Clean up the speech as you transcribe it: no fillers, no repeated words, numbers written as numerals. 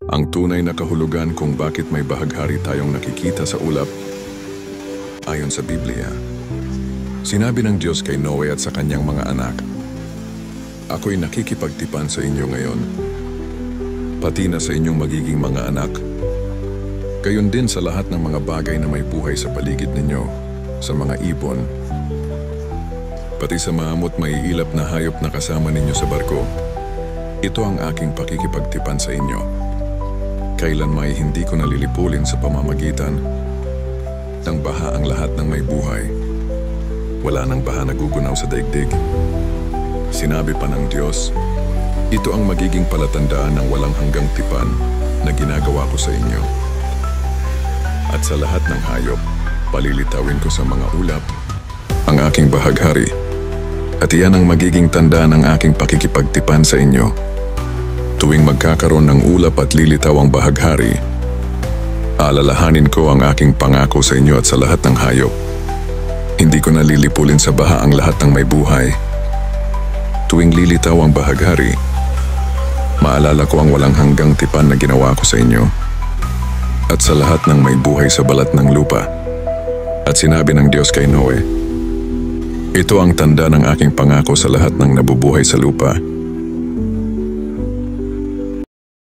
Ang tunay na kahulugan kung bakit may bahaghari tayong nakikita sa ulap, ayon sa Biblia. Sinabi ng Diyos kay Noe at sa kanyang mga anak, "Ako'y nakikipagtipan sa inyo ngayon, pati na sa inyong magiging mga anak. Gayon din sa lahat ng mga bagay na may buhay sa paligid ninyo, sa mga ibon, pati sa maamot maiilap na hayop na kasama ninyo sa barko. Ito ang aking pakikipagtipan sa inyo. Kailanmay hindi ko nalilipulin sa pamamagitan ng baha ang lahat ng may buhay. Wala nang baha na gugunaw sa daigdig." Sinabi pa ng Diyos, "Ito ang magiging palatandaan ng walang hanggang tipan na ginagawa ko sa inyo. At sa lahat ng hayop, palilitawin ko sa mga ulap ang aking bahaghari. At iyan ang magiging tanda ng aking pakikipagtipan sa inyo. Tuwing magkakaroon ng ulap at lilitaw ang bahaghari, alalahanin ko ang aking pangako sa inyo at sa lahat ng hayop. Hindi ko nalilipulin sa baha ang lahat ng may buhay. Tuwing lilitaw ang bahaghari, maalala ko ang walang hanggang tipan na ginawa ko sa inyo at sa lahat ng may buhay sa balat ng lupa." At sinabi ng Diyos kay Noe, "Ito ang tanda ng aking pangako sa lahat ng nabubuhay sa lupa.